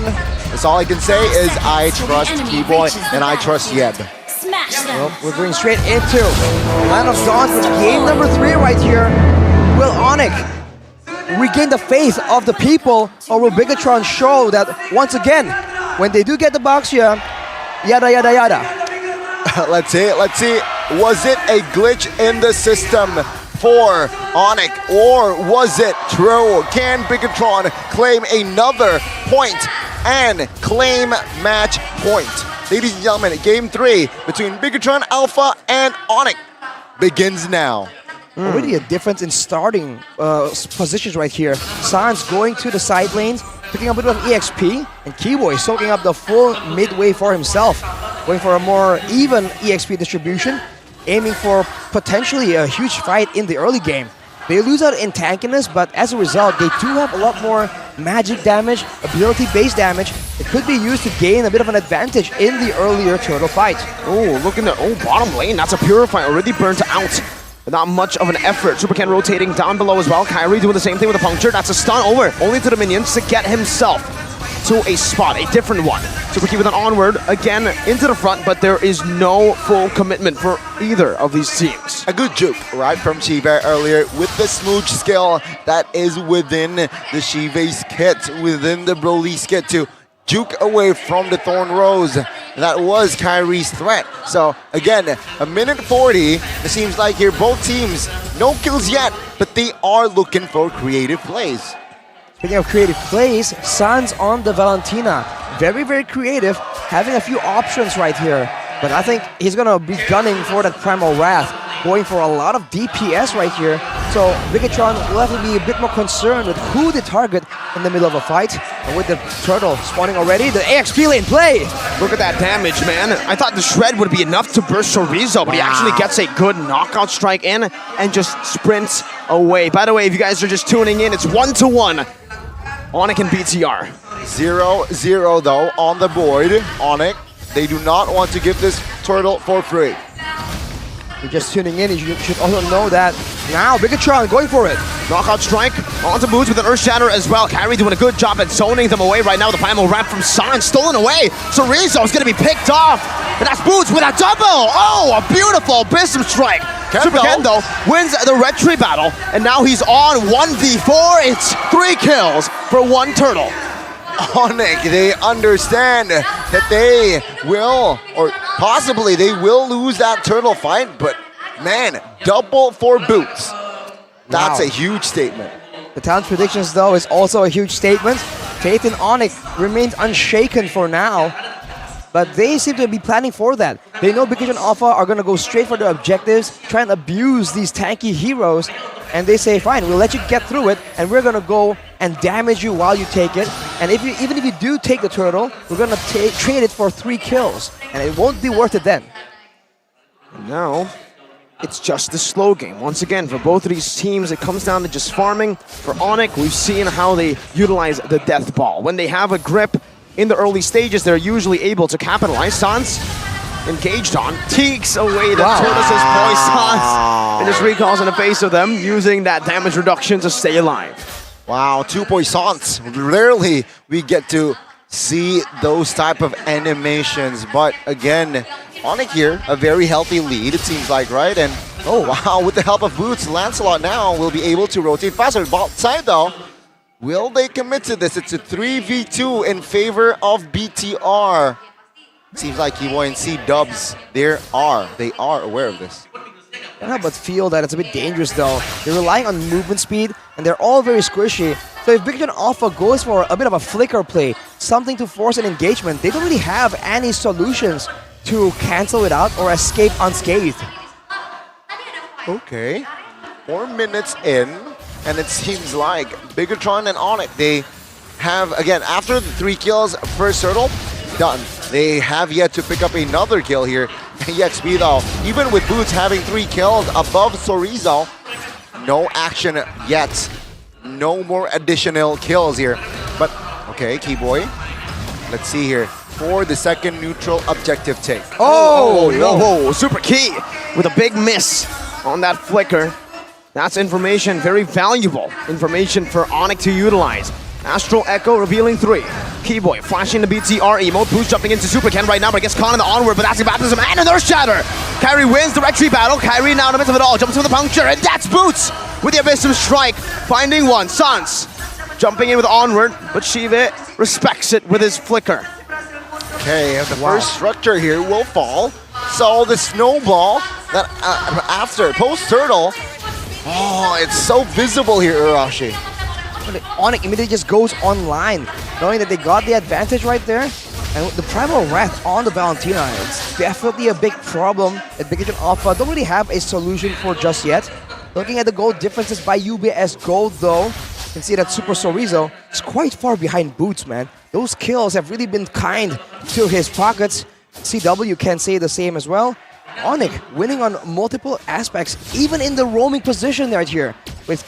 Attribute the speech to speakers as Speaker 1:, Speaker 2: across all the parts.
Speaker 1: again, that's all I can say is I trust Keyboy and I trust Yeb.
Speaker 2: Well, we're going straight into Land of Dawn for game number 3 right here. Will ONIC regain the faith of the people, or will BIGETRON show that once again, when they do get the box here, yada yada yada?
Speaker 1: Let's see. Was it a glitch in the system for ONIC, or was it true? Can BIGETRON claim another point and claim match point? Ladies and gentlemen, game 3 between BIGETRON Alpha and ONIC begins now.
Speaker 2: Already a difference in starting positions right here. Sans going to the side lanes, picking up a bit of EXP, and Keyboy soaking up the full midway for himself, going for a more even EXP distribution, aiming for potentially a huge fight in the early game. They lose out in tankiness, but as a result, they do have a lot more magic damage, ability-based damage. It could be used to gain a bit of an advantage in the earlier turtle fight.
Speaker 3: Oh, look in the bottom lane. That's a Purify already burnt out. Not much of an effort. Supercan rotating down below as well. Kyrie doing the same thing with a puncture. That's a stun over, only to the minions to get himself to a spot, a different one. Superkey with an onward, again into the front, but there is no full commitment for either of these teams.
Speaker 1: A good juke, right, from Shiva earlier with the smooch skill that is within the Shiva's kit, within the Broly's kit to juke away from the Thorn Rose. That was Kyrie's threat. So again, a minute 40. It seems like here both teams, no kills yet, but they are looking for creative plays.
Speaker 2: Speaking of creative plays, Sans on the Valentina. Very, very creative, having a few options right here. But I think he's going to be gunning for that Primal Wrath, going for a lot of DPS right here. So BIGETRON will have to be a bit more concerned with who they target in the middle of a fight. And with the turtle spawning already, the AXP lane play!
Speaker 3: Look at that damage, man. I thought the shred would be enough to burst Chorizo, but he actually gets a good knockout strike in and just sprints away. By the way, if you guys are just tuning in, it's 1-1. ONIC and BTR.
Speaker 1: 0-0 though on the board. ONIC, they do not want to give this turtle for free.
Speaker 2: You're just tuning in, you should also know that now BIGETRON going for it.
Speaker 3: Knockout strike onto Boots with an Earth Shatter as well. Kyrie doing a good job at zoning them away right now. The Primal Wrap from Sans stolen away. Chorizo is going to be picked off. And that's Boots with a double. Oh, a beautiful Bism strike. Super Kendo wins the Red Tree battle, and now he's on 1v4. It's 3 kills for 1 turtle.
Speaker 1: ONIC, they understand that they will, or possibly they will lose that turtle fight, but man, double for Boots. That's a huge statement.
Speaker 2: The talent predictions though is also a huge statement. Faith in ONIC remains unshaken for now, but they seem to be planning for that. They know BIGETRON Alpha are going to go straight for their objectives, try and abuse these tanky heroes, and they say, fine, we'll let you get through it, and we're going to go and damage you while you take it. And even if you do take the turtle, we're going to trade it for 3 kills, and it won't be worth it then.
Speaker 3: Now, it's just the slow game. Once again, for both of these teams, it comes down to just farming. For ONIC, we've seen how they utilize the Death Ball. When they have a grip in the early stages, they're usually able to capitalize. Sans engaged on, takes away the Tortoise's poisons and just recalls in the face of them, using that damage reduction to stay alive.
Speaker 1: Wow, 2 poisons. Rarely we get to see those type of animations, but again, ONIC here, a very healthy lead, it seems like, right? And oh wow, with the help of Boots, Lancelot now will be able to rotate faster. Bot side though, will they commit to this? It's a 3v2 in favor of BTR. Seems like Keyboy and C-Dubs, they are aware of this.
Speaker 2: I can't help but feel that it's a bit dangerous though. They're relying on movement speed, and they're all very squishy. So if BIGETRON Alpha goes for a bit of a flicker play, something to force an engagement, they don't really have any solutions to cancel it out or escape unscathed.
Speaker 1: Okay, 4 minutes in, and it seems like BIGETRON and ONIC, they have, again, after the 3 kills, first turtle, done. They have yet to pick up another kill here. EXP though, even with Boots having 3 kills above Chorizo, no action yet. No more additional kills here. But, okay, Keyboy, let's see here. For the second neutral objective take.
Speaker 3: Oh no, Super Key with a big miss on that flicker. That's information, very valuable information for ONIC to utilize. Astral Echo revealing 3. Keyboy flashing the BTR emote. Boost jumping into Super Ken right now, but gets caught in the onward. But that's the baptism and an Earth Shatter. Kairi wins the Red Tree battle. Kairi now in the midst of it all. Jumps into the puncture, and that's Boots with the Abyssum Strike. Finding one. Sans jumping in with onward, but Shive respects it with his flicker.
Speaker 1: Okay, the first structure here will fall. So the snowball that after post-turtle, oh, it's so visible here, Urashi.
Speaker 2: ONIC immediately just goes online, knowing that they got the advantage right there. And the Primal Wrath on the Valentina, it's definitely a big problem that BIGETRON Alpha don't really have a solution for just yet. Looking at the gold differences by UBS Gold though, you can see that Super Sorizo is quite far behind Boots, man. Those kills have really been kind to his pockets. CW can say the same as well. ONIC winning on multiple aspects, even in the roaming position right here, with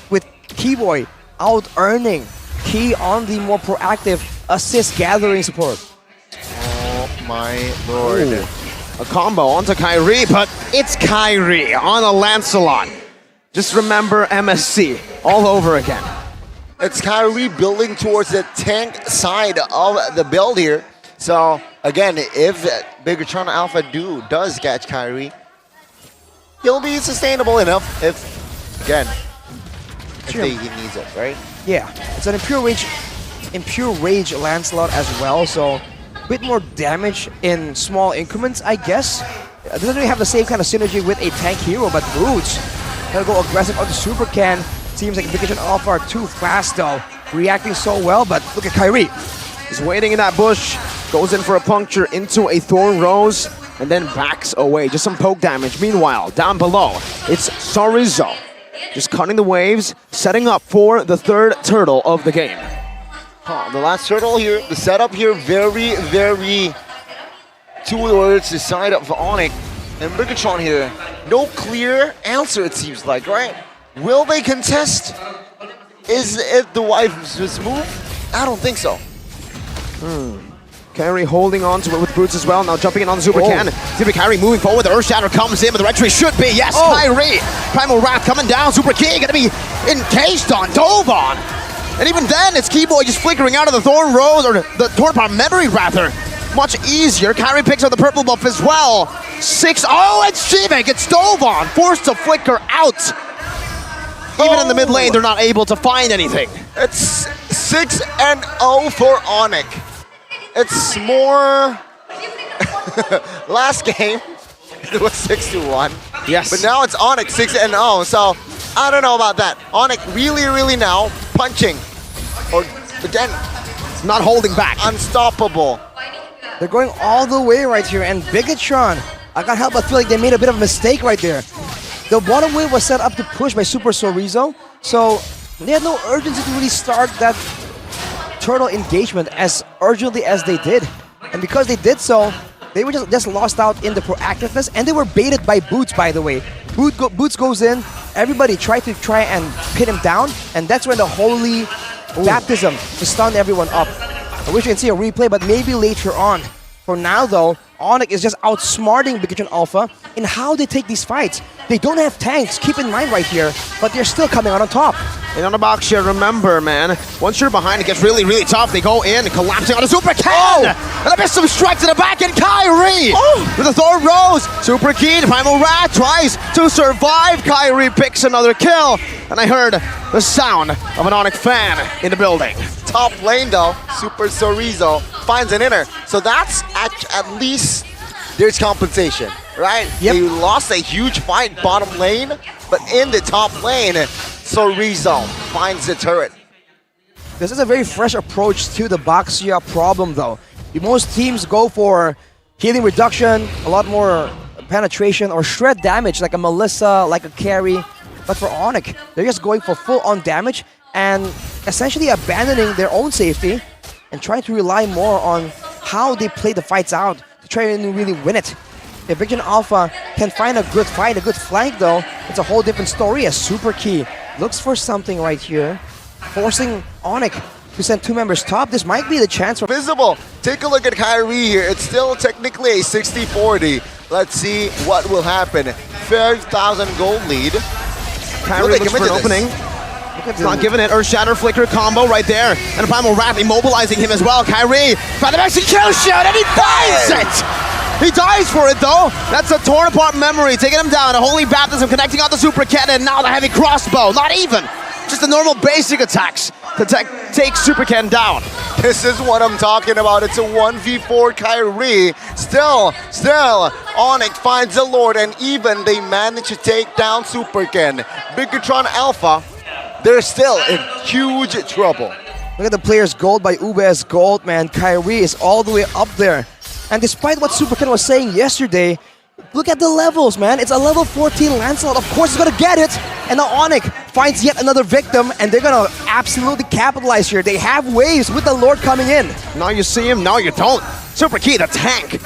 Speaker 2: Keyboy out-earning Key on the more proactive assist gathering support.
Speaker 1: Oh my lord.
Speaker 3: Ooh. A combo onto Kairi, but it's Kairi on a Lancelot. Just remember MSC all over again.
Speaker 1: It's Kairi building towards the tank side of the build here. So again, if BIGETRON Alpha does catch Kairi, he'll be sustainable enough if, again, he needs it, right?
Speaker 2: Yeah, it's an Impure Rage Lancelot as well, so a bit more damage in small increments, I guess. It doesn't really have the same kind of synergy with a tank hero, but Boots gonna go aggressive on the Super Can. Seems like BIGETRON Alpha are too fast though, reacting so well, but look at Kairi.
Speaker 3: He's waiting in that bush, goes in for a puncture into a Thorn Rose, and then backs away. Just some poke damage. Meanwhile, down below, it's Sorizo. Just cutting the waves, setting up for the third turtle of the game.
Speaker 1: The last turtle here, the setup here, very, very towards the side of ONIC. And BIGETRON here, no clear answer it seems like, right? Will they contest? Is it the wife's move? I don't think so.
Speaker 3: Kairi holding on to it with Boots as well. Now jumping in on the Super Can. Super Kairi moving forward. The Earth Shatter comes in, but the Red Tree should be. Yes, Kairi. Primal Wrath coming down. Super King gonna be encased on, dove on. And even then, it's Keyboy just flickering out of the Thorn Rose, or the Thorn Memory rather. Much easier. Kairi picks up the purple buff as well. 6. Oh, and Shive gets dove on. Forced to flicker out. Even in the mid lane, they're not able to find anything.
Speaker 1: It's 6-0 for ONIC. It's more... Last game, it was 6-1.
Speaker 3: Yes.
Speaker 1: But now it's ONIC 6-0, so I don't know about that. ONIC really now punching. Or again,
Speaker 3: not holding back.
Speaker 1: Unstoppable.
Speaker 2: They're going all the way right here, and BIGETRON, I can't help but feel like they made a bit of a mistake right there. The bottom wave was set up to push by Super Sorizo, so they had no urgency to really start that turtle engagement as urgently as they did. And because they did so, they were just lost out in the proactiveness, and they were baited by Boots, by the way. Boots goes in, everybody tried to and pin him down, and that's when the Holy Baptism to stun everyone up. I wish you can see a replay, but maybe later on. For now though, ONIC is just outsmarting BIGETRON Alpha in how they take these fights. They don't have tanks, keep in mind right here, but they're still coming out on top.
Speaker 3: And on the box here, remember, man, once you're behind, it gets really tough. They go in, collapsing on a Super Can! And a Abyssum Strike to the back, and Kairi! With a Thorn Rose, Super Keen, Primal Rat tries to survive. Kairi picks another kill, and I heard the sound of an ONIC fan in the building.
Speaker 1: Top lane though, Super Sorizo finds an inner. So that's at least there's compensation, right?
Speaker 2: Yep.
Speaker 1: They lost a huge fight bottom lane, but in the top lane, Sorizo finds the turret.
Speaker 2: This is a very fresh approach to the Baxia problem though. Most teams go for healing reduction, a lot more penetration, or shred damage like a Melissa, like a carry. But for ONIC, they're just going for full-on damage and essentially abandoning their own safety and trying to rely more on how they play the fights out to try and really win it. If BIGETRON Alpha can find a good fight, a good flank though, it's a whole different story as Super Key looks for something right here, forcing ONIC to send 2 members top. This might be the chance for
Speaker 1: Visible. Take a look at Kairi here. It's still technically a 60-40. Let's see what will happen. 5,000 gold lead.
Speaker 3: Kairi looks for an opening. It's not giving it. Earth Shatter Flicker combo right there. And a Primal Wrath immobilizing him as well. Kyrie, found the maxi kill shot, and he buys it! He dies for it though. That's a torn apart memory, taking him down. A Holy Baptism connecting out the Super Cannon. Now the heavy crossbow, not even. Just the normal basic attacks to take Super Ken down.
Speaker 1: This is what I'm talking about. It's a 1v4 Kyrie. Still, ONIC finds the Lord, and even they manage to take down Super Ken. BIGETRON Alpha, they're still in huge trouble.
Speaker 2: Look at the players' gold by Ube's gold, man. Kyrie is all the way up there. And despite what Super Ken was saying yesterday, look at the levels, man. It's a level 14 Lancelot. Of course, he's going to get it. And now ONIC finds yet another victim, and they're going to absolutely capitalize here. They have waves with the Lord coming in.
Speaker 3: Now you see him, now you don't. Super Key, the tank,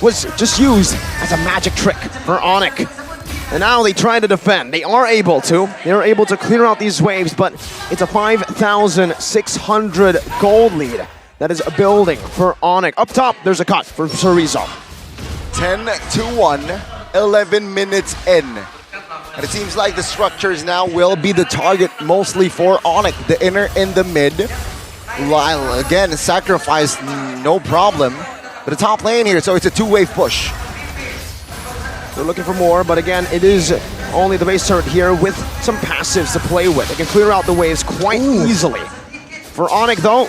Speaker 3: was just used as a magic trick for ONIC. And now they try to defend. They are able to. They're able to clear out these waves, but it's a 5,600 gold lead that is building for ONIC. Up top, there's a cut for Chorizo.
Speaker 1: 10-1, 11 minutes in. And it seems like the structures now will be the target mostly for ONIC. The inner and the mid. Lyle, again, sacrifice, no problem. But the top lane here, so it's a two-wave push.
Speaker 3: They're looking for more, but again, it is only the base turret here with some passives to play with. They can clear out the waves quite easily. For ONIC, though,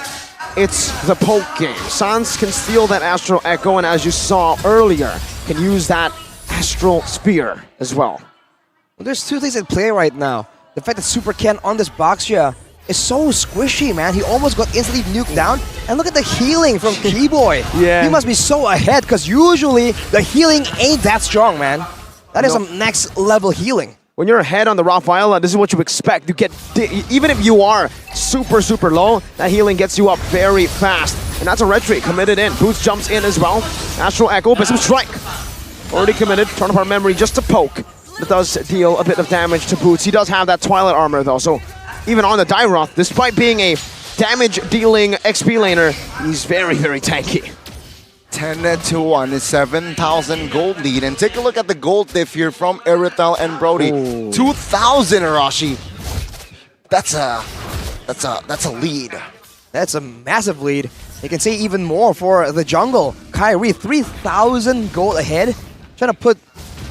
Speaker 3: it's the poke game. Sans can steal that Astral Echo, and as you saw earlier, can use that Astral Spear as well.
Speaker 2: Well, there's two things at play right now. The fact that Super Ken on this box here is so squishy, man. He almost got instantly nuked down. And look at the healing from Keyboy.
Speaker 3: Yeah.
Speaker 2: He must be so ahead, because usually the healing ain't that strong, man. That is some next level healing.
Speaker 3: When you're ahead on the Raphael, this is what you expect. You get, even if you are super low, that healing gets you up very fast. And that's a retreat committed in. Boots jumps in as well. Astral Echo, Bism Strike. Already committed. Turn apart memory just to poke. That does deal a bit of damage to Boots. He does have that Twilight armor though, so even on the Dairoth, despite being a damage-dealing XP laner, he's very tanky.
Speaker 1: 10-1, 7,000 gold lead. And take a look at the gold diff here from Erythel and Brody. 2,000, Arashi. That's a lead.
Speaker 2: That's a massive lead. You can say even more for the jungle. Kyrie, 3,000 gold ahead. Trying to put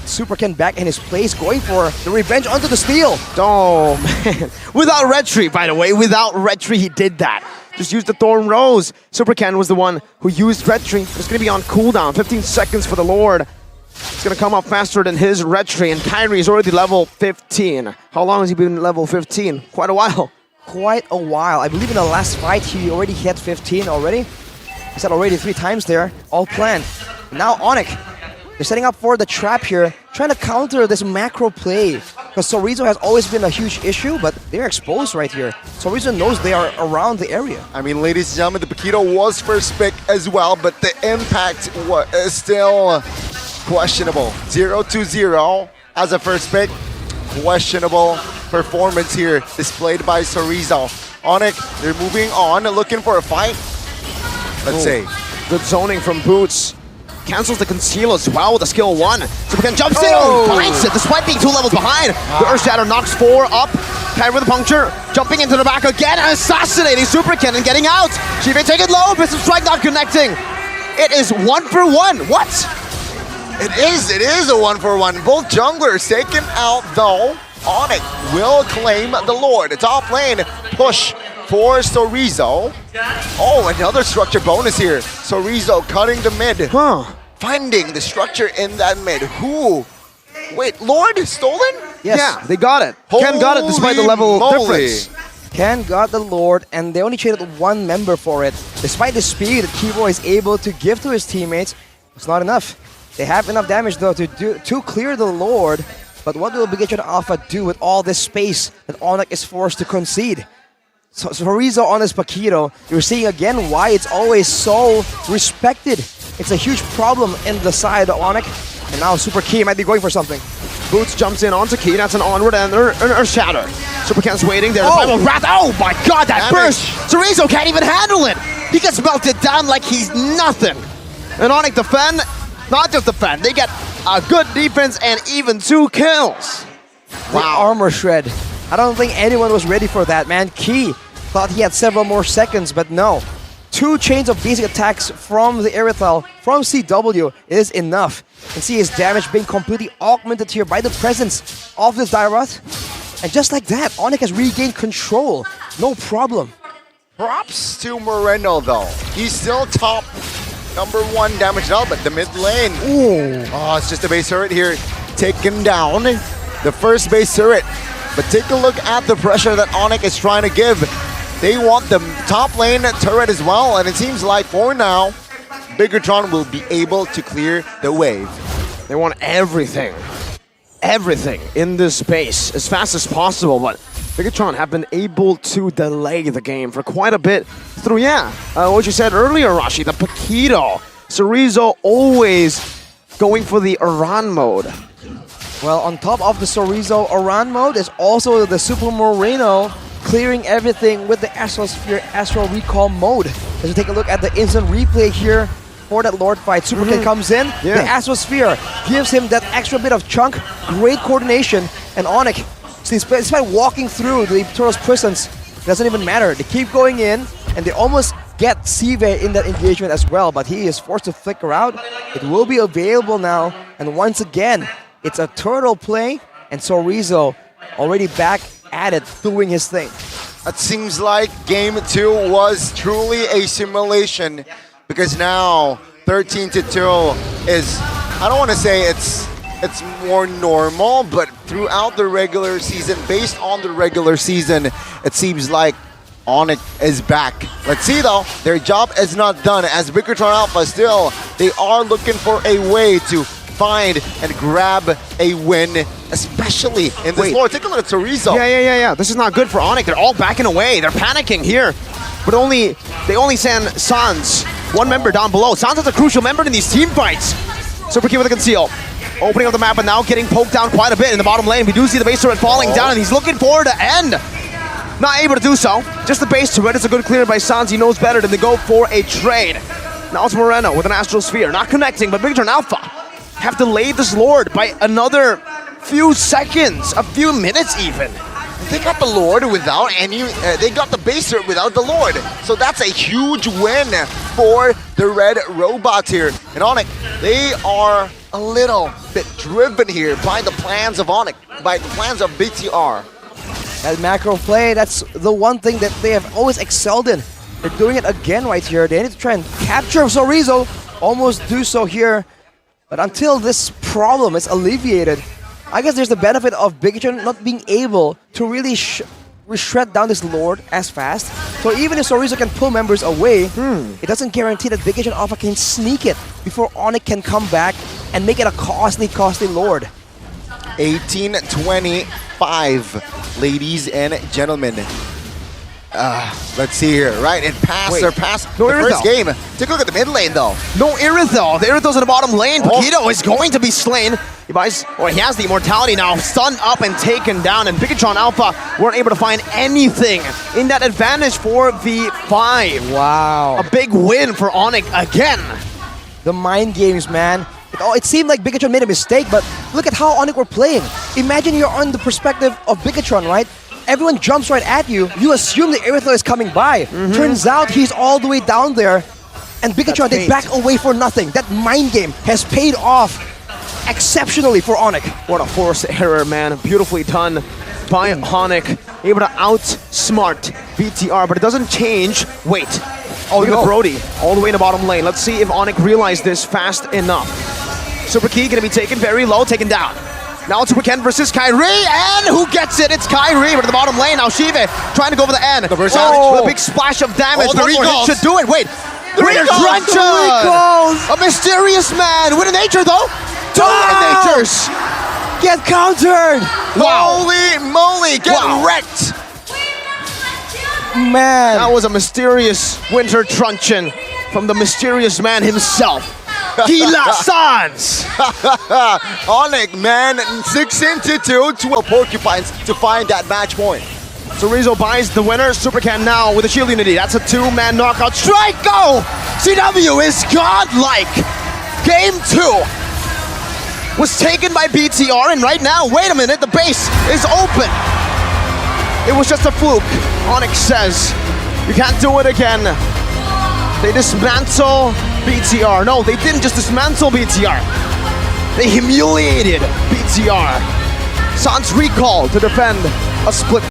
Speaker 2: Super Ken back in his place, going for the revenge onto the steal.
Speaker 3: Oh, man. Without retreat, by the way. Without retreat, he did that. Just used the Thorn Rose. Super Ken was the one who used retreat. It's going to be on cooldown. 15 seconds for the Lord. It's going to come up faster than his retreat, and Kyrie is already level 15. How long has he been level 15? Quite a while.
Speaker 2: Quite a while. I believe in the last fight, he already hit 15 already. He said already 3 times there, all planned. Now ONIC, they're setting up for the trap here, trying to counter this macro play. Because Chorizo has always been a huge issue, but they're exposed right here. Chorizo knows they are around the area.
Speaker 1: I mean, ladies and gentlemen, the Paquito was first pick as well, but the impact is still questionable. 0-0 as a first pick. Questionable performance here displayed by Chorizo. ONIC, they're moving on, looking for a fight. Let's see.
Speaker 3: Good zoning from Boots. Cancels the conceal as well with a skill 1. Super Ken jumps in, finds it despite being 2 levels behind. The Earth Shatter knocks 4 up. Kyrie with a puncture, jumping into the back again, assassinating Super Ken and getting out. She may take it low, Bism Strike not connecting. It is 1-for-1. What?
Speaker 1: It is a 1-for-1. Both junglers taken out though. ONIC will claim the Lord. The top lane push for Chorizo. Oh, another structure bonus here. Chorizo cutting the mid. Finding the structure in that mid. Who? Wait, Lord stolen?
Speaker 2: Yes.
Speaker 3: Yeah, they got it. Ken got it despite the level difference.
Speaker 2: Ken got the Lord, and they only traded 1 member for it. Despite the speed that Kibo is able to give to his teammates, it's not enough. They have enough damage though to clear the Lord. But what will BIGETRON Alpha do with all this space that ONIC is forced to concede? So Chorizo on his Paquito, you're seeing again why it's always so respected. It's a huge problem in the side of ONIC. And now Super Key might be going for something.
Speaker 3: Boots jumps in onto Key, that's an onward and Earth Shatter. Super Ken's waiting, there's a Primal Wrath. Oh my god, that burst! Chorizo can't even handle it! He gets melted down like he's nothing. And ONIC defend, not just defend, they get a good defense and even 2 kills.
Speaker 2: Wow. The armor shred I don't think anyone was ready for that, man. Key thought he had several more seconds, but no. 2 chains of basic attacks from the Irithel, from CW, is enough. You can see his damage being completely augmented here by the presence of this Dairoth. And just like that, ONIC has regained control. No problem.
Speaker 1: Props to Moreno though. He's still top #1 damage dealt, but the mid lane.
Speaker 2: Ooh.
Speaker 1: Oh, it's just a base turret here taken down. The first base turret. But take a look at the pressure that ONIC is trying to give. They want the top lane turret as well, and it seems like for now, BIGETRON will be able to clear the wave.
Speaker 3: They want everything in this space as fast as possible, but BIGETRON have been able to delay the game for quite a bit through, what you said earlier, Rashi, the Paquito. Chorizo always going for the Iran mode.
Speaker 2: Well, on top of the Chorizo Iran mode is also the Super Moreno clearing everything with the Astral Sphere Astral Recall mode. As we take a look at the instant replay here for that Lord fight, Superkin comes in, the Astral Sphere gives him that extra bit of chunk, great coordination, and ONIC, despite walking through the Turtle's presence, doesn't even matter. They keep going in, and they almost get Sive in that engagement as well, but he is forced to flicker out. It will be available now, and once again, it's a turtle play, and Chorizo already back at it, doing his thing.
Speaker 1: It seems like game 2 was truly a simulation, because now 13-2 is, I don't want to say it's more normal, but throughout the regular season, based on the regular season, it seems like ONIC is back. Let's see though, their job is not done, as BIGETRON Alpha still, they are looking for a way to find and grab a win, especially in this lore. Take a look at Chorizo.
Speaker 3: Yeah. This is not good for ONIC. They're all backing away. They're panicking here. But they only send Sans, one member down below. Sans is a crucial member in these team fights. Super Key with a conceal. Opening up the map, but now getting poked down quite a bit in the bottom lane. We do see the base turret falling down, and he's looking for the end. Not able to do so. Just the base turret. It's a good clear by Sans. He knows better than to go for a trade. Now it's Moreno with an Astral Sphere. Not connecting, but BIGETRON Alpha have delayed this Lord by another few seconds, a few minutes even.
Speaker 1: They got the Lord without any, they got the base turret without the Lord. So that's a huge win for the Red Robots here. And ONIC, they are a little bit driven here by the plans of ONIC, by the plans of BTR.
Speaker 2: That macro play, that's the one thing that they have always excelled in. They're doing it again right here. They need to try and capture Chorizo, almost do so here. But until this problem is alleviated, I guess there's the benefit of BIGETRON not being able to really shred down this Lord as fast. So even if Chorizo can pull members away, it doesn't guarantee that BIGETRON Alpha can sneak it before ONIC can come back and make it a costly Lord.
Speaker 1: 18-25, ladies and gentlemen. Let's see here, right? It passed the first game. Take a look at the mid lane though.
Speaker 3: No Irithel. The Irithel's in the bottom lane. Paquito is going to be slain. He has the immortality now, stunned up and taken down, and BIGETRON Alpha weren't able to find anything in that advantage for V5.
Speaker 2: Wow.
Speaker 3: A big win for ONIC again.
Speaker 2: The mind games, man. It seemed like BIGETRON made a mistake, but look at how ONIC were playing. Imagine you're on the perspective of BIGETRON, right? Everyone jumps right at you. You assume the Irithel is coming by. Turns out he's all the way down there. And BIGETRON, they back away for nothing. That mind game has paid off exceptionally for ONIC.
Speaker 3: What a forced error, man. Beautifully done by ONIC. Able to outsmart BTR, but it doesn't change. Wait. Oh, look at Brody all the way in the bottom lane. Let's see if ONIC realized this fast enough. Super Key gonna be taken very low, taken down. Now it's Weekend versus Kyrie, and who gets it? It's Kyrie, but in the bottom lane, now Shive trying to go for the end. With a big splash of damage.
Speaker 1: The recalls
Speaker 3: should do it. Wait, Greater Cruncher! A mysterious man with a nature though. Natures
Speaker 2: get countered.
Speaker 1: Wow. Holy moly, get wrecked.
Speaker 2: Man.
Speaker 3: That was a mysterious Winter Truncheon from the mysterious man himself. Gila Sans!
Speaker 1: ONIC, man, 6-2, 12 Porcupines to find that match point.
Speaker 3: Chorizo buys the winner, Supercan now with a shield unity. That's a 2-man knockout. Strike, go! CW is godlike! Game 2 was taken by BTR, and right now, wait a minute, the base is open. It was just a fluke. ONIC says, you can't do it again. They dismantle BTR. No, they didn't just dismantle BTR. They humiliated BTR. Sans recall to defend a split.